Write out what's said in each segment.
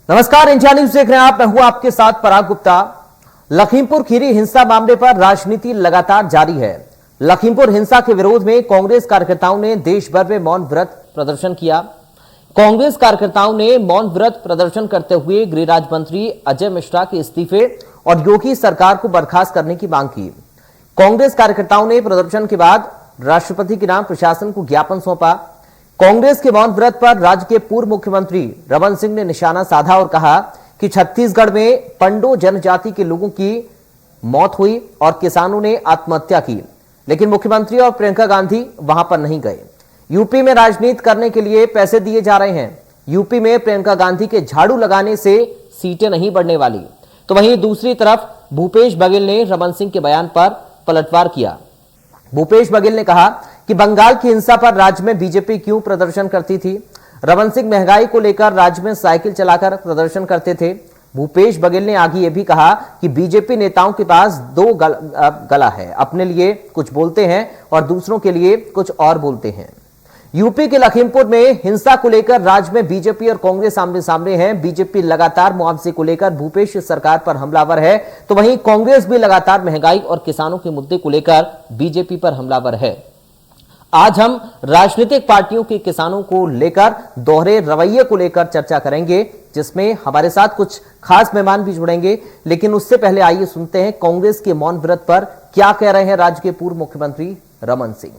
नमस्कार, India news देख रहे हैं आप। मैं हूं आपके साथ पराग गुप्ता। लखीमपुर खीरी हिंसा मामले पर राजनीति लगातार जारी है। लखीमपुर हिंसा के विरोध में कांग्रेस कार्यकर्ताओं ने देश भर में मौन व्रत प्रदर्शन किया। कांग्रेस कार्यकर्ताओं ने मौन व्रत प्रदर्शन करते हुए गृह राज्य मंत्री अजय मिश्रा के इस्तीफे और योगी सरकार को बर्खास्त करने की मांग की। कांग्रेस कार्यकर्ताओं ने प्रदर्शन के बाद राष्ट्रपति के नाम प्रशासन को ज्ञापन सौंपा। कांग्रेस के मौन व्रत पर राज्य के पूर्व मुख्यमंत्री रमन सिंह ने निशाना साधा और कहा कि छत्तीसगढ़ में पंडो जनजाति के लोगों की मौत हुई और किसानों ने आत्महत्या की, लेकिन मुख्यमंत्री और प्रियंका गांधी वहां पर नहीं गए। यूपी में राजनीति करने के लिए पैसे दिए जा रहे हैं। यूपी में प्रियंका गांधी के झाड़ू लगाने से सीटें नहीं बढ़ने वाली। तो वहीं दूसरी तरफ भूपेश बघेल ने रमन सिंह के बयान पर पलटवार किया। भूपेश बघेल ने कहा कि बंगाल की हिंसा पर राज्य में बीजेपी क्यों प्रदर्शन करती थी। रमन सिंह महंगाई को लेकर राज्य में साइकिल चलाकर प्रदर्शन करते थे। भूपेश बघेल ने आगे यह भी कहा कि बीजेपी नेताओं के पास दो गला है, अपने लिए कुछ बोलते हैं और दूसरों के लिए कुछ और बोलते हैं। यूपी के लखीमपुर में हिंसा को लेकर राज्य में बीजेपी और कांग्रेस आमने सामने हैं। बीजेपी लगातार मुआवजे को लेकर भूपेश सरकार पर हमलावर है, तो वहीं कांग्रेस भी लगातार महंगाई और किसानों के मुद्दे को लेकर बीजेपी पर हमलावर है। आज हम राजनीतिक पार्टियों के किसानों को लेकर दोहरे रवैये को लेकर चर्चा करेंगे, जिसमें हमारे साथ कुछ खास मेहमान भी जुड़ेंगे। लेकिन उससे पहले आइए सुनते हैं कांग्रेस के मौन व्रत पर क्या कह रहे हैं राज्य के पूर्व मुख्यमंत्री रमन सिंह।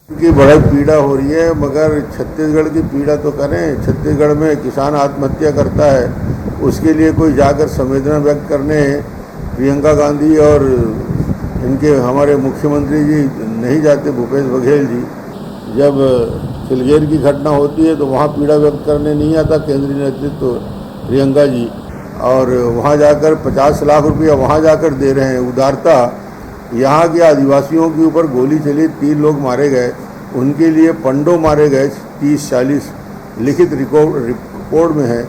की बड़ी पीड़ा हो रही है, मगर छत्तीसगढ़ की पीड़ा तो करें। छत्तीसगढ़ में किसान आत्महत्या करता है, उसके लिए कोई जाकर संवेदना व्यक्त करने प्रियंका गांधी और इनके हमारे मुख्यमंत्री जी नहीं जाते। भूपेश बघेल जी जब सिलगेर की घटना होती है तो वहाँ पीड़ा व्यक्त करने नहीं आता केंद्रीय नेतृत्व प्रियंका जी, और वहाँ जाकर 50 लाख रुपया वहाँ जाकर दे रहे हैं उदारता। यहाँ के आदिवासियों के ऊपर गोली चली, 3 लोग मारे गए, उनके लिए पंडो मारे गए 30-40 लिखित रिपोर्ट में है।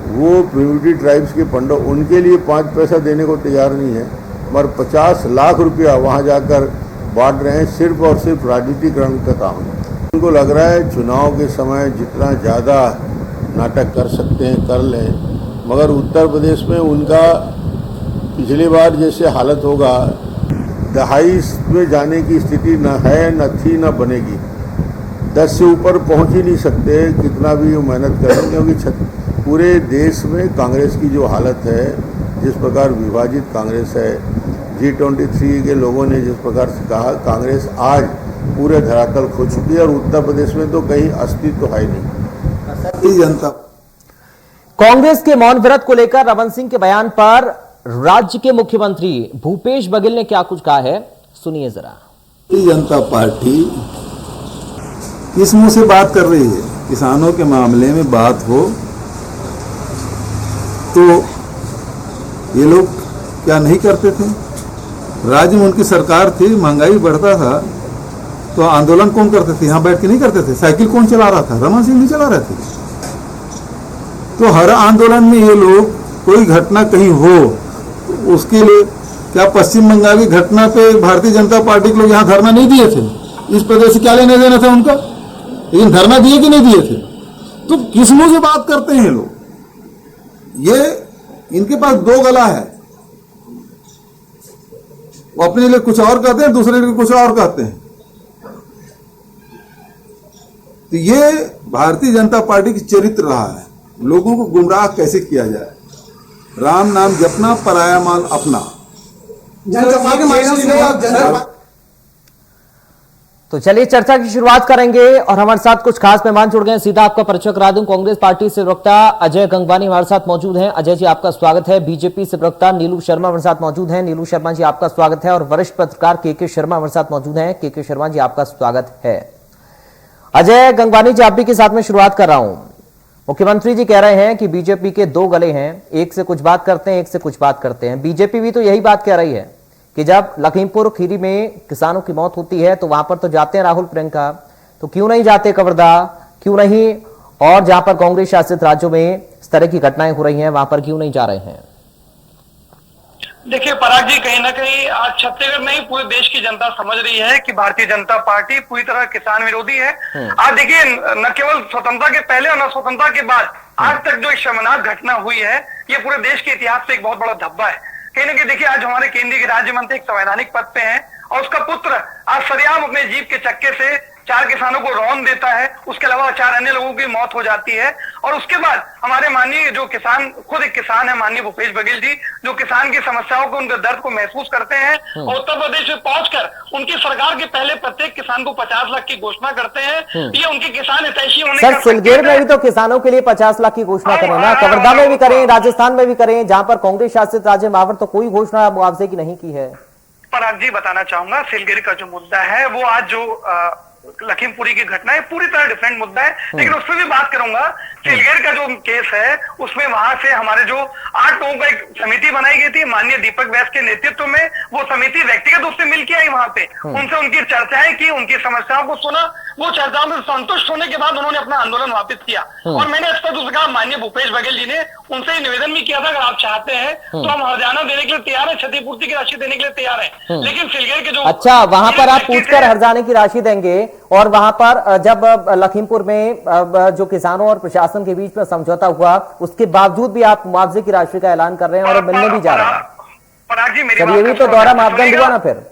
वो प्रिमिटिव ट्राइब्स के पंडो, उनके लिए 5 पैसा देने को तैयार नहीं है, मगर 50 लाख रुपया वहाँ जाकर बांट रहे हैं, सिर्फ और सिर्फ राजनीतिकरण का काम है। उनको लग रहा है चुनाव के समय जितना ज़्यादा नाटक कर सकते हैं कर लें, मगर उत्तर प्रदेश में उनका पिछली बार जैसे हालत होगा, दहाई में जाने की स्थिति न है, न थी, न बनेगी। 10 से ऊपर पहुंच ही नहीं सकते कितना भी वो मेहनत करें, क्योंकि पूरे देश में कांग्रेस की जो हालत है, जिस प्रकार विभाजित कांग्रेस है, G23 के लोगों ने जिस प्रकार से कहा, कांग्रेस आज पूरे धरातल खो चुकी है और उत्तर प्रदेश में तो कहीं अस्तित्व तो है नहीं। जनता कांग्रेस के मौन व्रत को लेकर रमन सिंह के बयान पर राज्य के मुख्यमंत्री भूपेश बघेल ने क्या कुछ कहा है, सुनिए जरा। जनता पार्टी किस मुंह से बात कर रही है? किसानों के मामले में बात हो तो ये लोग क्या नहीं करते थे? राज्य में उनकी सरकार थी, महंगाई बढ़ता था तो आंदोलन कौन करते थे? यहाँ बैठ के नहीं करते थे। साइकिल कौन चला रहा था? रमन सिंह नहीं चला रहे थे। तो हर आंदोलन में ये लोग, कोई घटना कहीं हो उसके लिए, क्या पश्चिम बंगाल की घटना पे भारतीय जनता पार्टी के लोग यहाँ धरना नहीं दिए थे? इस प्रदेश से क्या लेने देना था उनका? लेकिन धरना दिए कि नहीं दिए थे? तो किस मुंह से बात करते हैं लोग? ये इनके पास दो गला है, वो अपने लिए कुछ और कहते हैं, दूसरे लिए कुछ और कहते हैं। तो ये भारतीय जनता पार्टी की चरित्र रहा है, लोगों को गुमराह कैसे किया जाए। राम नाम जपना, पराया माल अपना। तो चलिए चर्चा की शुरुआत करेंगे और हमारे साथ कुछ खास मेहमान जुड़ गए हैं। सीधा आपका परिचय करा दूं। कांग्रेस पार्टी से प्रवक्ता अजय गंगवानी हमारे साथ मौजूद हैं। अजय जी आपका स्वागत है। बीजेपी से प्रवक्ता नीलू शर्मा हमारे साथ मौजूद हैं। नीलू शर्मा जी आपका स्वागत है। और वरिष्ठ पत्रकार के शर्मा हमारे साथ मौजूद हैं। के शर्मा जी आपका स्वागत है। अजय गंगवानी जी, आप भी के साथ में शुरुआत कर रहा हूं। मुख्यमंत्री जी कह रहे हैं कि बीजेपी के दो गले हैं, एक से कुछ बात करते हैं, एक से कुछ बात करते हैं। बीजेपी भी तो यही बात कह रही है कि जब लखीमपुर खीरी में किसानों की मौत होती है तो वहां पर तो जाते हैं राहुल प्रियंका, तो क्यों नहीं जाते कवर्धा, क्यों नहीं और जहां पर कांग्रेस शासित राज्यों में इस तरह की घटनाएं हो रही हैं वहां पर क्यों नहीं जा रहे हैं? देखिए पराग जी, कहीं ना कहीं आज छत्तीसगढ़ में ही पूरे देश की जनता समझ रही है कि भारतीय जनता पार्टी पूरी तरह किसान विरोधी है। आज देखिए, न केवल स्वतंत्रता के पहले और न स्वतंत्रता के बाद आज तक जो एक शर्मनाक घटना हुई है, ये पूरे देश के इतिहास से एक बहुत बड़ा धब्बा है। कहीं ना कहीं देखिए, आज हमारे केंद्रीय राज्य मंत्री एक संवैधानिक पद पे हैं और उसका पुत्र आज सरेआम अपने जीप के चक्के से 4 किसानों को रौंद देता है, उसके अलावा 4 अन्य लोगों की मौत हो जाती है। और उसके बाद हमारे माननीय जो किसान, खुद एक किसान है माननीय भूपेश बघेल जी, जो किसान की समस्याओं को, उनके दर्द को महसूस करते हैं और उत्तर प्रदेश में पहुंचकर उनकी सरकार के पहले प्रत्येक किसान को 50 लाख की घोषणा करते हैं। ये उनके किसान हितैषी होने सर, सिलगेर में भी तो किसानों के लिए 50 लाख की घोषणा करें ना, कवर्धा में भी करें, राजस्थान में भी करें, जहां पर कांग्रेस शासित राज्य वहां पर तो कोई घोषणा मुआवजे की नहीं की है। पराग जी, बताना चाहूंगा, सिलगेर का जो मुद्दा है वो आज जो लखीमपुरी की घटना है पूरी तरह डिफरेंट मुद्दा है, लेकिन उसमें भी बात करूंगा। सिलगेर का जो केस है उसमें वहां से हमारे जो 8 लोगों का एक समिति बनाई गई थी माननीय दीपक व्यास के नेतृत्व में। वो समिति व्यक्तिगत रूप से मिलकर आई वहां पे, उनसे उनकी चर्चाएं की, उनकी समस्याओं को सुना। वो चर्चाओं में संतुष्ट होने के बाद उन्होंने अपना आंदोलन वापस किया और मैंने स्पष्ट रूप से कहा, माननीय भूपेश बघेल जी ने उनसे निवेदन भी किया था, अगर आप चाहते हैं तो हम हरजाना देने के लिए तैयार है, क्षतिपूर्ति की राशि देने के लिए तैयार है। लेकिन सिलगेर के जो अच्छा, वहां पर आप पूछकर हरजाने की राशि देंगे और वहां पर जब लखीमपुर में जो किसानों और प्रशासन के बीच में समझौता हुआ, उसके बावजूद भी आप मुआवजे की राशि का ऐलान कर रहे हैं और मिलने भी जा रहे हैं। पराग जी, मेरी सर, ये भी तो दोहरा मापदंड हुआ ना फिर।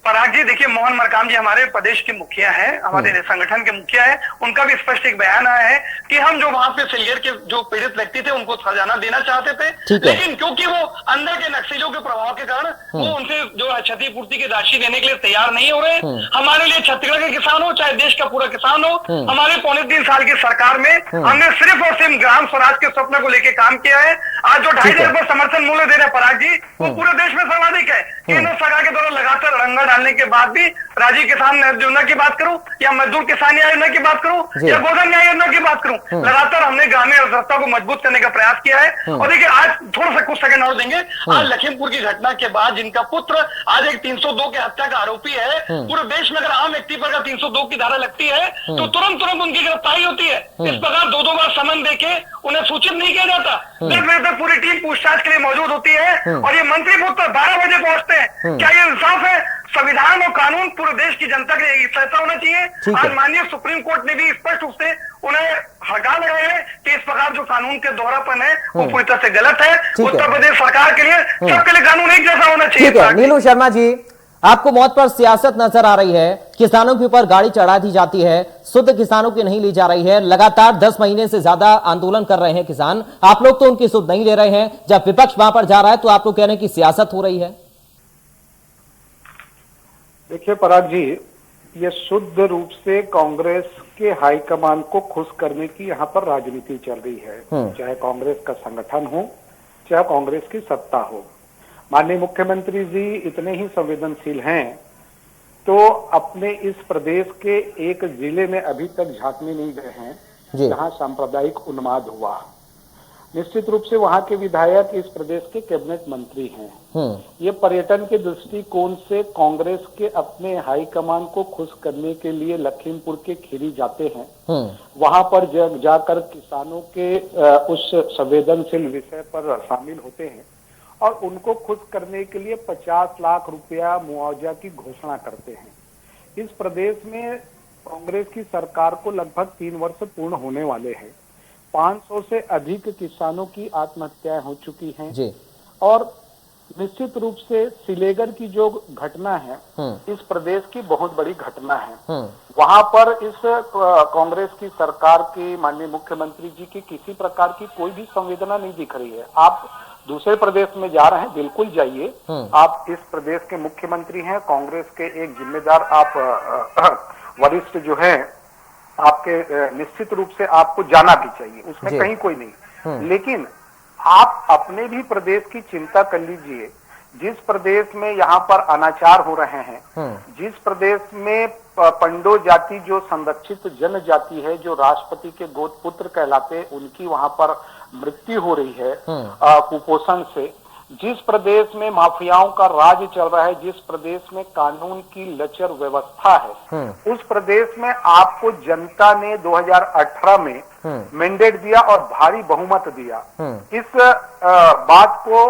पराग जी देखिए, मोहन मरकाम जी हमारे प्रदेश के मुखिया हैं, हमारे संगठन के मुखिया हैं, उनका भी स्पष्ट एक बयान आया है कि हम जो वहां पे सिलगेर के जो पीड़ित व्यक्ति थे उनको हरजाना देना चाहते थे, लेकिन क्योंकि वो अंदर के नक्सलियों के प्रभाव के कारण वो उनसे जो क्षतिपूर्ति की राशि देने के लिए तैयार नहीं हो रहे। हमारे लिए छत्तीसगढ़ के किसान हो चाहे देश का पूरा किसान हो, हमारे 3.25 साल की सरकार में हमने सिर्फ और सिर्फ ग्राम स्वराज के सपने को लेकर काम किया है। आज जो 2.5 रुपए समर्थन मूल्य दे रहे हैं पराग जी, वो पूरे देश में सर्वाधिक है। केंद्र सरकार के द्वारा लगातार रंगा डालने के बाद भी राज्य किसान योजना की बात करूं या मजदूर किसान न्याय योजना की बात करूं या गोधन न्याय योजना की बात करूं, लगातार हमने ग्रामीण अर्थव्यवस्था को मजबूत करने का प्रयास किया है। और देखिए, आज थोड़ा सा कुछ सेकंड और देंगे, आज लखीमपुर की घटना के बाद जिनका पुत्र आज एक 302 के हत्या का आरोपी है, पूरे देश में अगर आम व्यक्ति पर 302 की धारा लगती है तो तुरंत उनकी गिरफ्तारी होती है। इस प्रकार 2-2 बार समन देके उन्हें सूचित नहीं किया जाता। 10 बजे तक पूरी टीम पूछताछ के लिए मौजूद होती है और ये मंत्री पुत्र 12 बजे पहुंचते हैं। क्या ये इंसाफ है? संविधान और कानून पूरे देश की जनता के लिए फैसला होना चाहिए। आज माननीय सुप्रीम कोर्ट ने भी स्पष्ट रूप से उन्हें हटा लगाया है कि इस प्रकार जो कानून के दोहरापन है वो पूरी तरह से गलत है। उत्तर प्रदेश सरकार के लिए सबके लिए कानून एक जैसा होना चाहिए। ठीक है नीलू शर्मा जी, आपको मौत पर सियासत नजर आ रही है, किसानों के ऊपर गाड़ी चढ़ा दी जाती है, शुद्ध किसानों की नहीं ली जा रही है, लगातार 10 महीने से ज्यादा आंदोलन कर रहे हैं किसान, आप लोग तो उनकी शुद्ध नहीं ले रहे हैं, जब विपक्ष वहां पर जा रहा है तो आप लोग कह रहे हैं कि सियासत हो रही है। देखिए पराग जी, ये शुद्ध रूप से कांग्रेस के हाईकमान को खुश करने की यहाँ पर राजनीति चल रही है, चाहे कांग्रेस का संगठन हो चाहे कांग्रेस की सत्ता हो। माननीय मुख्यमंत्री जी इतने ही संवेदनशील हैं तो अपने इस प्रदेश के एक जिले में अभी तक झांकने नहीं गए हैं जहां सांप्रदायिक उन्माद हुआ। निश्चित रूप से वहां के विधायक इस प्रदेश के कैबिनेट मंत्री हैं। ये पर्यटन के दृष्टिकोण से कांग्रेस के अपने हाईकमान को खुश करने के लिए लखीमपुर के खीरी जाते हैं। वहां पर जाकर किसानों के उस संवेदनशील विषय पर शामिल होते हैं और उनको खुश करने के लिए 50 लाख रुपया मुआवजा की घोषणा करते हैं। इस प्रदेश में कांग्रेस की सरकार को लगभग 3 वर्ष पूर्ण होने वाले हैं। 500 से अधिक किसानों की आत्महत्याएं हो चुकी हैं जी। और निश्चित रूप से सिलेगर की जो घटना है इस प्रदेश की बहुत बड़ी घटना है। वहां पर इस कांग्रेस की सरकार के माननीय मुख्यमंत्री जी की किसी प्रकार की कोई भी संवेदना नहीं दिख रही है। आप दूसरे प्रदेश में जा रहे हैं, बिल्कुल जाइए। आप इस प्रदेश के मुख्यमंत्री हैं, कांग्रेस के एक जिम्मेदार आप वरिष्ठ जो हैं, आपके निश्चित रूप से आपको जाना भी चाहिए, उसमें कहीं कोई नहीं। लेकिन आप अपने भी प्रदेश की चिंता कर लीजिए। जिस प्रदेश में यहाँ पर अनाचार हो रहे हैं, जिस प्रदेश में पंडो जाति जो संरक्षित जनजाति है, जो राष्ट्रपति के गोद पुत्र कहलाते, उनकी वहां पर मृत्यु हो रही है कुपोषण से, जिस प्रदेश में माफियाओं का राज चल रहा है, जिस प्रदेश में कानून की लचर व्यवस्था है, उस प्रदेश में आपको जनता ने 2018 में मैंडेट दिया और भारी बहुमत दिया। इस बात को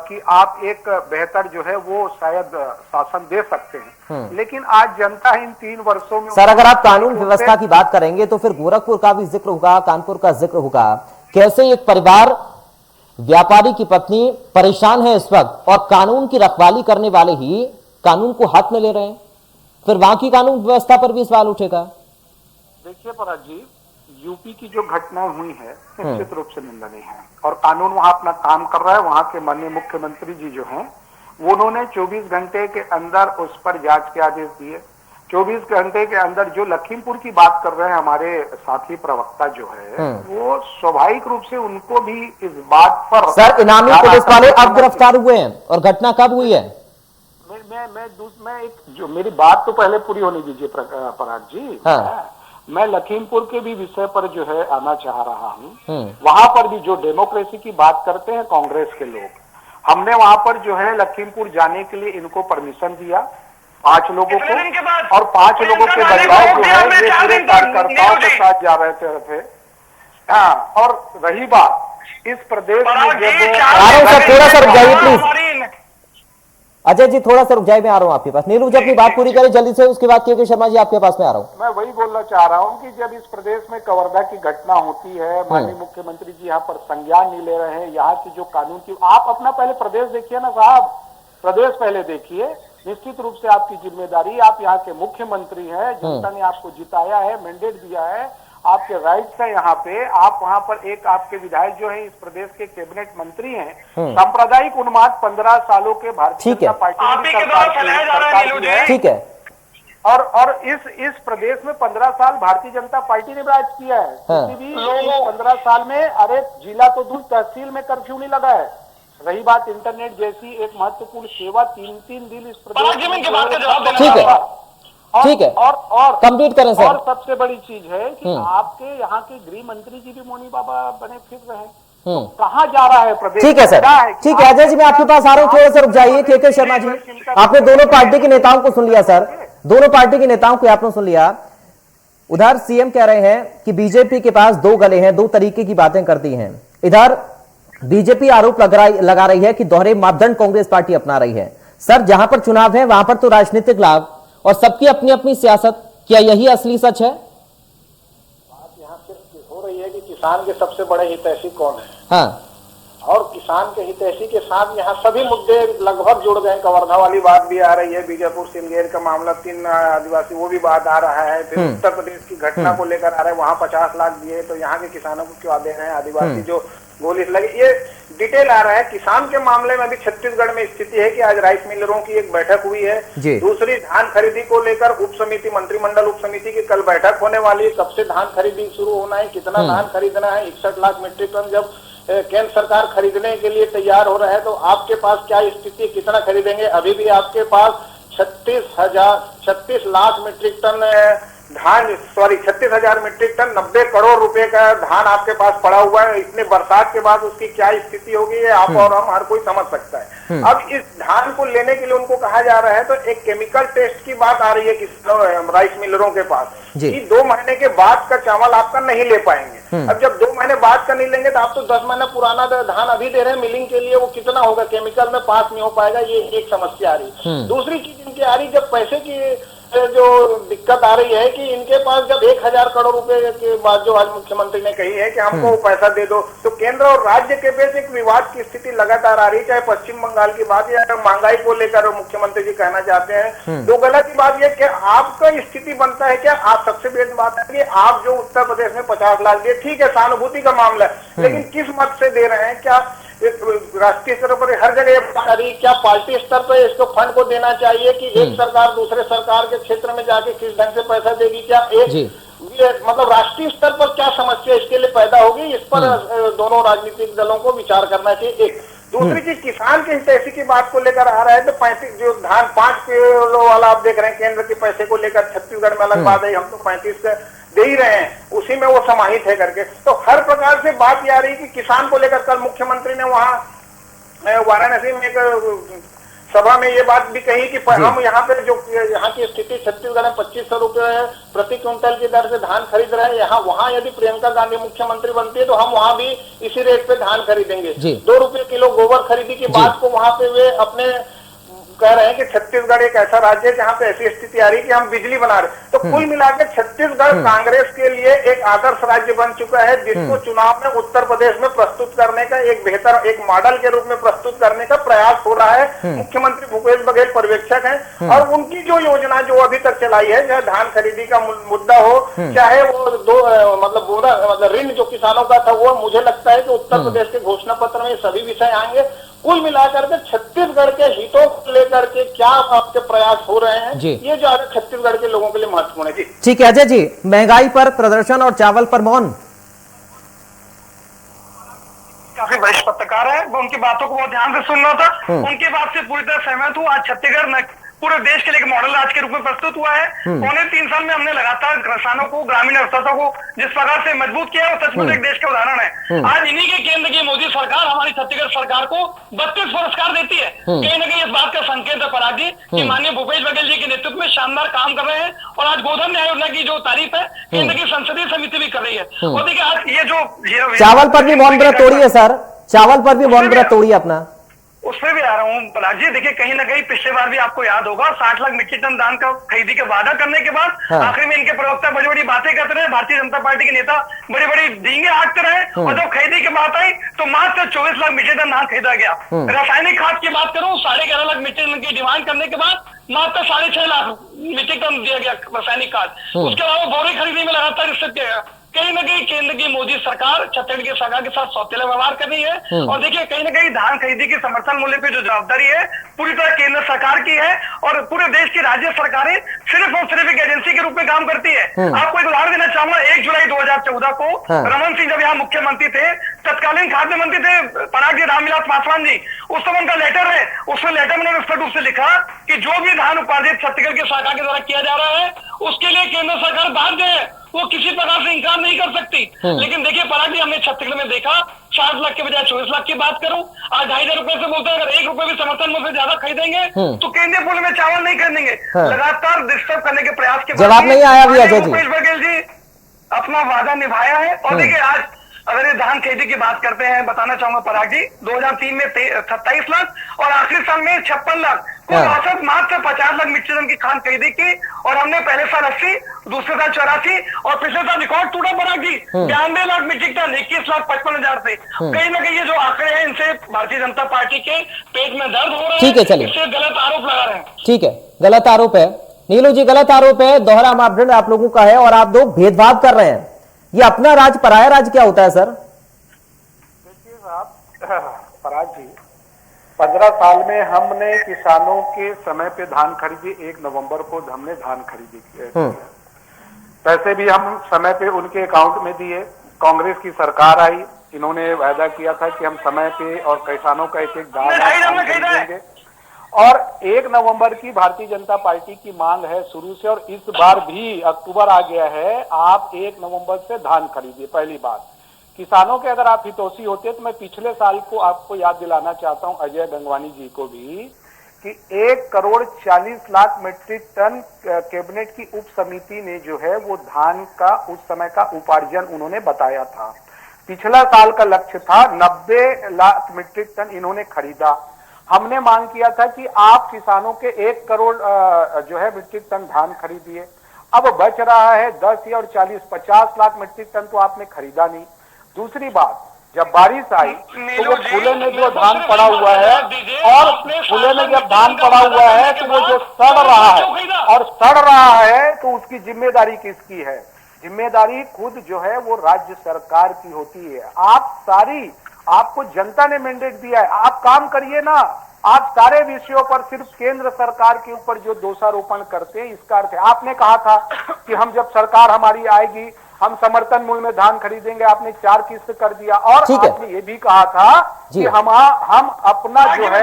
कि आप एक बेहतर जो है वो शायद शासन दे सकते हैं, लेकिन आज जनता इन 3 वर्षों में सर, अगर आप कानून व्यवस्था की बात करेंगे तो फिर गोरखपुर का भी जिक्र होगा, कानपुर का जिक्र होगा। कैसे एक परिवार व्यापारी की पत्नी परेशान है इस वक्त और कानून की रखवाली करने वाले ही कानून को हाथ में ले रहे हैं, फिर वहां की कानून व्यवस्था पर भी सवाल उठेगा। देखिए पराग जी, यूपी की जो घटनाएं हुई है निश्चित रूप से निंदनीय है और कानून वहां अपना काम कर रहा है। वहां के माननीय मुख्यमंत्री जी जो हैं वो उन्होंने 24 घंटे के अंदर उस पर जांच के आदेश दिए। 24 घंटे के अंदर जो लखीमपुर की बात कर रहे हैं हमारे साथी प्रवक्ता जो है वो स्वाभाविक रूप से उनको भी इस बात पर सर इनामी पुलिस वाले अब गिरफ्तार हुए हैं और घटना कब हुई है? मैं एक जो मेरी बात तो पहले पूरी होने दीजिए पराग जी। हाँ। मैं लखीमपुर के भी विषय पर जो है आना चाह रहा हूँ। वहां पर भी जो डेमोक्रेसी की बात करते हैं कांग्रेस के लोग, हमने वहां पर जो है लखीमपुर जाने के लिए इनको परमिशन दिया 5 लोगों को और 5 लोगों के बदलाव जो है ये पूरे कार्यकर्ताओं के साथ जा रहे थे। हाँ, और रही बात इस प्रदेश में जब थोड़ा सा रुक जाइए प्लीज, अजय जी थोड़ा सा रुक जाइए, मैं आ रहा हूँ आपके पास। नीलू जी अपनी बात पूरी करें जल्दी से, उसके बाद के शर्मा जी आपके पास में आ रहा हूँ। मैं वही बोलना चाह रहा हूँ कि जब इस प्रदेश में कवर्धा की घटना होती है, माननीय मुख्यमंत्री जी यहाँ पर संज्ञान नहीं ले रहे हैं, यहाँ की जो कानून की, आप अपना पहले प्रदेश देखिए ना साहब, प्रदेश पहले देखिए। निश्चित रूप से आपकी जिम्मेदारी, आप यहाँ के मुख्यमंत्री हैं, जनता ने आपको जिताया है, मैंडेट दिया है, आपके राइट्स है यहाँ पे। आप वहाँ पर एक आपके विधायक जो है इस प्रदेश के कैबिनेट मंत्री हैं, सांप्रदायिक उन्माद 15 सालों के भारतीय जनता पार्टी की सरकार, ठीक है, और इस प्रदेश में 15 साल भारतीय जनता पार्टी ने राज किया है। किसी भी 15 साल में, अरे जिला तो दूर, तहसील में कर्फ्यू नहीं लगा है। रही बात इंटरनेट जैसी एक महत्वपूर्ण सेवा 3-3 दिन इस प्रदेश में, ठीक है, ठीक है, और कंप्लीट करें सर। और सबसे बड़ी चीज है कि आपके यहाँ के गृह मंत्री जी भी मोनी बाबा बने फिर रहे, तो कहाँ जा रहा है प्रदेश? ठीक है सर, ठीक है अजय जी मैं आपके पास आ रहा हूँ, थोड़ा सा रुक जाइए। के शर्मा जी, आपने दोनों पार्टी के नेताओं को सुन लिया सर, दोनों पार्टी के नेताओं को आपने सुन लिया। उधर सीएम कह रहे हैं कि बीजेपी के पास 2 गले हैं, 2 तरीके की बातें करती हैं। इधर बीजेपी आरोप लगा रही है कि दोहरे मापदंड कांग्रेस पार्टी अपना रही है। सर जहां पर चुनाव है वहां पर तो राजनीतिक लाभ और सबकी अपनी अपनी सियासत, क्या यही असली सच है? बात यहाँ सिर्फ हो रही है कि किसान के सबसे बड़े हितैषी कौन है। हाँ, और किसान के हितैषी के साथ यहाँ सभी मुद्दे लगभग जुड़ गए। कवर्धा वाली बात भी आ रही है, बीजापुर सिंगेर का मामला, 3 आदिवासी, वो भी बात आ रहा है। फिर उत्तर प्रदेश की घटना को लेकर आ रहा है, वहाँ 50 लाख दिए तो यहाँ के किसानों को क्यों दे रहे हैं? आदिवासी जो गोली लगी, ये डिटेल आ रहा है। किसान के मामले में भी छत्तीसगढ़ में स्थिति है कि आज राइस मिलरों की एक बैठक हुई है। दूसरी धान खरीदी को लेकर उप समिति, मंत्रिमंडल उप समिति की कल बैठक होने वाली है। कब से धान खरीदी शुरू होना है, कितना धान खरीदना है? 61 लाख मीट्रिक टन जब केंद्र सरकार खरीदने के लिए तैयार हो रहा है तो आपके पास क्या स्थिति, कितना खरीदेंगे? अभी भी आपके पास 36 लाख मीट्रिक टन धान, 36,000 मीट्रिक टन, 90 करोड़ रुपए का धान आपके पास पड़ा हुआ है। इतने बरसात के बाद उसकी क्या स्थिति होगी ये आप और हम हर कोई समझ सकता है। अब इस धान को लेने के लिए उनको कहा जा रहा है तो एक केमिकल टेस्ट की बात आ रही है राइस मिलरों के पास कि 2 महीने के बाद का चावल आपका नहीं ले पाएंगे। अब जब 2 महीने बाद का नहीं लेंगे तो आप तो 10 महीना पुराना धान अभी दे रहे हैं मिलिंग के लिए, वो कितना होगा? केमिकल में पास नहीं हो पाएगा, ये एक समस्या आ रही। दूसरी चीज इनकी आ रही, जब पैसे की जो दिक्कत आ रही है कि इनके पास जब 1000 करोड़ रुपए के बाद जो आज मुख्यमंत्री ने कही है कि हमको पैसा दे दो, तो केंद्र और राज्य के बीच एक विवाद की स्थिति लगातार आ रही है। चाहे पश्चिम बंगाल की बात या महंगाई को लेकर मुख्यमंत्री जी कहना चाहते हैं। 2 गला की बात यह कि आपका स्थिति बनता है क्या? आप सबसे बड़ी बात है कि आप जो उत्तर प्रदेश में 50 लाख दिए, ठीक है सहानुभूति का मामला है, लेकिन किस मत से दे रहे हैं? क्या राष्ट्रीय स्तर पर हर जगह क्या पार्टी स्तर पर इसको फंड को देना चाहिए कि एक सरकार दूसरे सरकार के क्षेत्र में जाके किस ढंग से पैसा देगी? क्या एक मतलब राष्ट्रीय स्तर पर क्या समस्या इसके लिए पैदा होगी? इस पर दोनों राजनीतिक दलों को विचार करना चाहिए। एक दूसरी चीज, किसान के हितैषी की बात को लेकर आ रहा है तो 35 जो धान 5 किलो वाला आप देख रहे हैं केंद्र के पैसे को लेकर, छत्तीसगढ़ में अलग बात है, हम तो 35 दे ही रहे हैं, उसी में वो समाहित है करके। तो हर प्रकार से बात ये आ रही कि किसान को लेकर कल मुख्यमंत्री ने वहाँ वाराणसी में एक सभा में ये बात भी कही कि हम यहाँ पे जो यहाँ की स्थिति, छत्तीसगढ़ में 2500 रुपए प्रति क्विंटल की दर से धान खरीद रहे हैं, यहाँ वहाँ यदि प्रियंका गांधी मुख्यमंत्री बनती है तो हम वहाँ भी इसी रेट पे धान खरीदेंगे। 2 रुपए किलो गोबर खरीदी की बात को वहाँ पे वे अपने कह रहे हैं कि छत्तीसगढ़ एक ऐसा राज्य है जहां पे ऐसी स्थिति आ रही है कि हम बिजली बना रहे, तो कुल मिलाकर छत्तीसगढ़ कांग्रेस के लिए एक आदर्श राज्य बन चुका है, जिसको चुनाव में उत्तर प्रदेश में प्रस्तुत करने का एक बेहतर एक मॉडल के रूप में प्रस्तुत करने का प्रयास हो रहा है। मुख्यमंत्री भूपेश बघेल पर्यवेक्षक हैं और उनकी जो योजना जो अभी तक चलाई है, चाहे धान खरीदी का मुद्दा हो, चाहे वो मतलब ऋण जो किसानों का था, वो मुझे लगता है कि उत्तर प्रदेश के घोषणा पत्र में ये सभी विषय आएंगे। कुल मिलाकर के छत्तीसगढ़ के हितों को लेकर के क्या आपके प्रयास हो रहे हैं, ये जो है छत्तीसगढ़ के लोगों के लिए महत्वपूर्ण है। जी ठीक है अजय जी, महंगाई पर प्रदर्शन और चावल पर मौन। काफी वरिष्ठ पत्रकार है, वो उनकी बातों को बहुत ध्यान से सुन रहा था, उनकी बात से पूरी तरह सहमत हूँ। आज छत्तीसगढ़ पूरे देश के लिए एक मॉडल राज्य के रूप में प्रस्तुत हुआ है। पौने 3 साल में हमने लगातार किसानों को, ग्रामीण अर्थव्यवस्था को जिस प्रकार से मजबूत किया है, वो सचमुच एक देश का उदाहरण है। आज इन्हीं के केंद्र की मोदी सरकार हमारी छत्तीसगढ़ सरकार को 32 पुरस्कार देती है। कहीं ना कहीं इस बात का संकेत है पराग जी कि माननीय भूपेश बघेल जी के नेतृत्व में शानदार काम कर रहे हैं। और आज गोधन न्याय योजना की जो तारीफ है कहीं ना कहीं संसदीय समिति भी कर रही है। और देखिए आज ये जो चावल पर भी मौन व्रत तोड़ी है सर, चावल पर भी मौन व्रत तोड़ी अपना, उसमें भी आ रहा हूँ पराग जी। देखिए कहीं ना कहीं पिछले बार भी आपको याद होगा 60 लाख मीट्रिक टन धान का खरीदी का वादा करने के बाद आखिर में इनके प्रवक्ता बड़ी बड़ी बातें करते रहे, भारतीय जनता पार्टी के नेता बड़ी बड़ी डींगे हाँकते रहे, और जब खरीदी की बात आई तो मात्र 24 लाख मीट्रिक टन धान खरीदा गया। रासायनिक खाद की बात करूं, 11.5 लाख मीट्रिक टन की डिमांड करने के बाद मात्र 6.5 लाख मीट्रिक टन दिया गया रासायनिक खाद। उसके अलावा बोरे खरीदी में लगातार इससे कहीं ना कहीं केंद्र की मोदी सरकार छत्तीसगढ़ की सरकार के साथ सौतेला व्यवहार कर रही है। और देखिए कहीं ना कहीं धान खरीदी के समर्थन मूल्य पे जो जवाबदारी है पूरी तरह केंद्र सरकार की है, और पूरे देश की राज्य सरकारें सिर्फ और सिर्फ एक एजेंसी के रूप में काम करती है। आपको एक उदाहरण देना चाहूंगा, 1 जुलाई 2014 को रमन सिंह जब यहाँ मुख्यमंत्री थे, तत्कालीन खाद्य मंत्री थे पराग जी रामविलास पासवान जी, उस समय उनका लेटर है, उसमें लेटर में उन्होंने स्पष्ट रूप से लिखा कि जो भी धान उत्पादित छत्तीसगढ़ की सरकार के द्वारा किया जा रहा है उसके लिए केंद्र सरकार बाध्य है, वो किसी प्रकार से इंकार नहीं कर सकती। लेकिन देखिए पराग जी, हमने छत्तीसगढ़ में देखा 60 लाख के बजाय 24 लाख की बात करूं, आज 2,500 रुपए से बोलते हैं अगर 1 रुपए भी समर्थन मूल्य से ज्यादा खरीदेंगे तो केंद्रीय मूल्य में चावल नहीं खरीदेंगे। लगातार डिस्टर्ब करने के प्रयास के बाद जवाब नहीं आया अभी अजय जी। भूपेश बघेल जी अपना वादा निभाया है। और देखिए आज अगर ये धान खरीदी की बात करते हैं, बताना चाहूंगा पराग जी, 2003 में 27 लाख और आखिरी साल में 56 लाख, कुल औसत मात्र 50 लाख मीट्रिक टन की खान खरीदी की। और हमने पहले साल 80, दूसरे साल 84 और पिछले साल रिकॉर्ड टूटा पराग जी 92 लाख मीट्रिक टन, 21,55,000 से। कहीं ना कहीं ये जो आंकड़े हैं इनसे भारतीय जनता पार्टी के पेट में दर्द हो रहा है। ठीक है, चलिए, इससे गलत आरोप लगा रहे हैं। ठीक है, गलत आरोप है नीलू जी, गलत आरोप है, दोहरा मापदंड आप लोगों का है और आप लोग भेदभाव कर रहे हैं। ये अपना राज पराया राज क्या होता है सर? देखिए साहब पराग जी, 15 साल में हमने किसानों के समय पे धान खरीदी, 1 नवंबर को हमने धान खरीदी, पैसे भी हम समय पे उनके अकाउंट में दिए। कांग्रेस की सरकार आई, इन्होंने वायदा किया था कि हम समय पे और किसानों का एक दाना खरीदेंगे, और 1 नवंबर की भारतीय जनता पार्टी की मांग है शुरू से, और इस बार भी अक्टूबर आ गया है, आप 1 नवंबर से धान खरीदिए। पहली बात, किसानों के अगर आप हितैषी होते तो मैं पिछले साल को आपको याद दिलाना चाहता हूं, अजय गंगवानी जी को भी, कि 1,40,40,00,000 मीट्रिक टन कैबिनेट की उप समिति ने जो है वो धान का उस समय का उपार्जन उन्होंने बताया था। पिछला साल का लक्ष्य था 90 लाख मीट्रिक टन, इन्होंने खरीदा। हमने मांग किया था कि आप किसानों के 1 करोड़ जो है मीट्रिक टन धान खरीदिए। अब बच रहा है 10 और 40, 50 लाख मीट्रिक टन तो आपने खरीदा नहीं। दूसरी बात, जब बारिश आई तो वो खुले में जो धान पड़ा हुआ है, और खुले में जब धान पड़ा हुआ है तो वो जो सड़ रहा है, और सड़ रहा है तो उसकी जिम्मेदारी किसकी है? जिम्मेदारी खुद जो है वो राज्य सरकार की होती है। आपको जनता ने मैंडेट दिया है, आप काम करिए ना। आप सारे विषयों पर सिर्फ केंद्र सरकार के ऊपर जो दोषारोपण करते हैं, इसका अर्थ है, आपने कहा था कि हम जब सरकार हमारी आएगी हम समर्थन मूल्य में धान खरीदेंगे, आपने 4 किस्त कर दिया। और आपने ये भी कहा था कि हम अपना जो है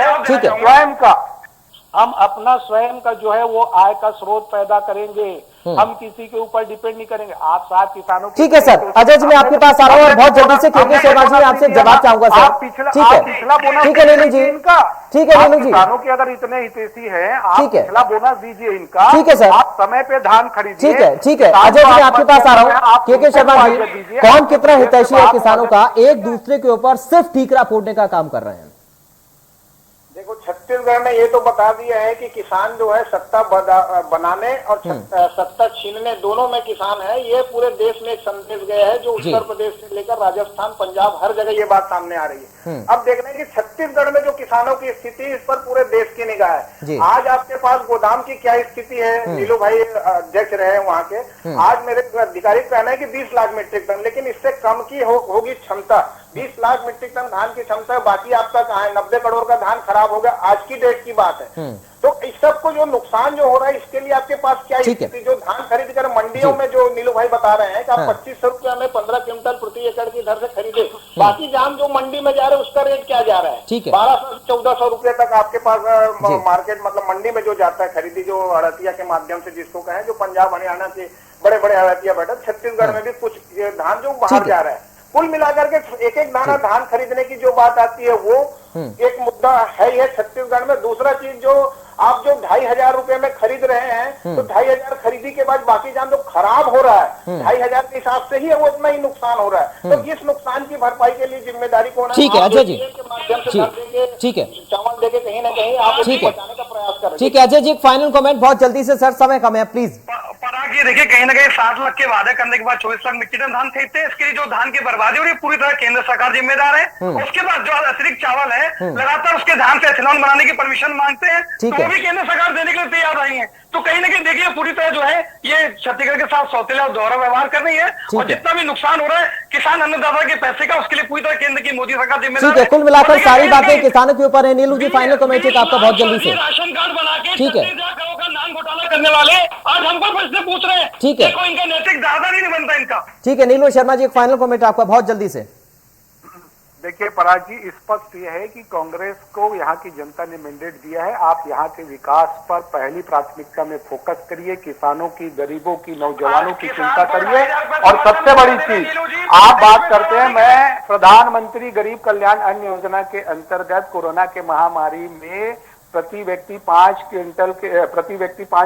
स्वयं का जो है वो आय का स्रोत पैदा करेंगे, हम किसी के ऊपर डिपेंड नहीं करेंगे। आप साथ किसानों ठीक है सर, अजय जी मैं आपके पास आ रहा हूँ और बहुत जल्दी से केके शर्मा जी आपसे जवाब चाहूंगा सर। ठीक है, ठीक है नीलू जी, ठीक है नीलू जी, किसानों के अगर इतने हितैषी हैं, आप पिछला बोनस दीजिए इनका। ठीक है सर, आप समय पे धान खरीदिए। ठीक है, ठीक है अजय जी मैं आपके पास आ रहा हूँ। केके शर्मा जी, कौन कितना हितैषी है किसानों का, एक दूसरे के ऊपर सिर्फ ठीकरा फोड़ने का काम कर रहे हैं? देखो छत्तीसगढ़ ने ये तो बता दिया है कि किसान जो है सत्ता बनाने और सत्ता छीनने दोनों में किसान है। ये पूरे देश में एक संदेश गया है, जो उत्तर प्रदेश से लेकर राजस्थान, पंजाब, हर जगह ये बात सामने आ रही है। अब देखना है कि छत्तीसगढ़ में जो किसानों की स्थिति, इस पर पूरे देश की निगाह है। आज आपके पास गोदाम की क्या स्थिति है, नीलू भाई अध्यक्ष रहे वहाँ के, आज मेरे अधिकारिक कहना है कि 20 लाख मीट्रिक टन, लेकिन इससे कम की होगी क्षमता। 20 लाख मीट्रिक टन धान की क्षमता है, बाकी आपका कहाँ है? 90 करोड़ का धान खराब हो गया, आज की डेट की बात है। तो इस सब को जो नुकसान जो हो रहा है, इसके लिए आपके पास क्या स्थिति? जो धान खरीद कर मंडियों में जो नीलू भाई बता रहे हैं कि आप 2500 रुपया में 15 क्विंटल प्रति एकड़ की दर से खरीदे, बाकी धान जो मंडी में जा रहे हैं उसका रेट क्या जा रहा है? 1200 से 1400 रुपये तक आपके पास मार्केट, मतलब मंडी में जो जाता है खरीदी, जो अड़तिया के माध्यम से जिसको कहें, जो पंजाब हरियाणा के बड़े बड़े अड़तिया बैठे, छत्तीसगढ़ में भी कुछ धान जो बाहर जा रहा है। कुल मिलाकर के एक एक दाना धान खरीदने की जो बात आती है, वो एक मुद्दा है ये छत्तीसगढ़ में। दूसरा चीज, जो आप जो 2500 रुपए में खरीद रहे हैं, तो 2500 खरीदी के बाद बाकी जान जो खराब हो रहा है, 2500 के हिसाब से ही है, वो इतना ही नुकसान हो रहा है। तो इस नुकसान की भरपाई के लिए जिम्मेदारी कौन है? ठीक है अजय जी, के माध्यम से ठीक है, चावल देके कहीं ना कहीं आप बचाने का प्रयास करें। ठीक है अजय जी, एक फाइनल कमेंट बहुत जल्दी से सर, समय कम है प्लीज। पराग जी देखिए, कहीं ना कहीं 7 लाख के वादे करने के बाद 24 लाख मीट्रिक टन धान खरीदते हैं। इसके लिए जो धान की बर्बादी हो रही है, पूरी तरह केंद्र सरकार जिम्मेदार है। उसके बाद जो अतिरिक्त चावल है, लगातार उसके धान से एथेनॉल बनाने की परमिशन मांगते हैं, तो वो भी केंद्र सरकार देने के लिए तैयार रही है। तो कहीं ना कहीं देखिए, पूरी तरह जो है ये छत्तीसगढ़ के साथ सौतेला और दोहरा व्यवहार कर रही है। और जितना भी नुकसान हो रहा है किसान अन्नदाता के पैसे का, उसके लिए पूरी तरह केंद्र की मोदी सरकार जिम्मेदार है। ठीक है, कुल मिलाकर सारी बातें किसानों के ऊपर है। नीलू जी, फाइनल कमेंट एक आपका बहुत जल्दी से। राशन कार्ड बना के ठीक है, नाम घोटाला करने वाले आज हमको प्रश्न पूछ रहे हैं। ठीक है, देखो इनका नैतिक दादा नहीं बनता इनका। ठीक है नीलू शर्मा जी, एक फाइनल कमेंट आपका बहुत जल्दी से। देखिए पराग जी, स्पष्ट यह है कि कांग्रेस को यहाँ की जनता ने मैंडेट दिया है, आप यहाँ के विकास पर पहली प्राथमिकता में फोकस करिए, किसानों की, गरीबों की, नौजवानों की चिंता करिए। और सबसे बड़ी चीज आप बात करते हैं, मैं प्रधानमंत्री गरीब कल्याण अन्न योजना के अंतर्गत कोरोना के महामारी में प्रति व्यक्ति 5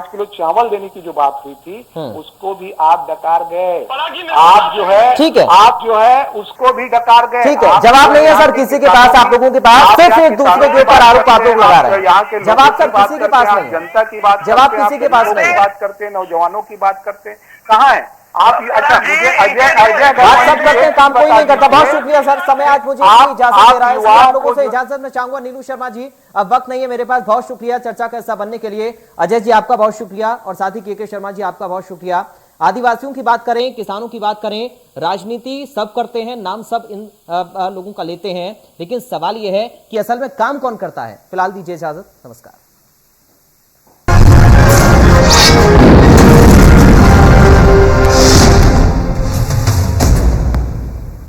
किलो चावल देने की जो बात हुई थी, उसको भी आप डकार गए। आप जो है, ठीक है, आप जो है उसको भी डकार गए। ठीक है, जवाब नहीं है सर किसी के पास, आप लोगों के पास सिर्फ एक दूसरे के ऊपर आरोप लगा रहे हैं। यहाँ के जवाब सर किसी के पास नहीं, जनता की बात, जवाब किसी के पास नहीं, बात करते हैं, नौजवानों की बात करते हैं, कहाँ है आप? अच्छा, मुझे अजय बात सब करते हैं, काम कोई नहीं करता। बहुत शुक्रिया सर, समय आज मुझे इजाजत दे रहा है। आप लोगों से इजाजत मैं चाहूंगा। नीलू शर्मा जी, अब वक्त नहीं है मेरे पास। बहुत शुक्रिया चर्चा का हिस्सा बनने के लिए। अजय जी आपका बहुत शुक्रिया, और साथ ही के शर्मा जी आपका बहुत शुक्रिया। आदिवासियों की बात करें, किसानों की बात करें, राजनीति सब करते हैं, नाम सब इन लोगों का लेते हैं, लेकिन सवाल यह है कि असल में काम कौन करता है। फिलहाल दीजिए इजाजत, नमस्कार।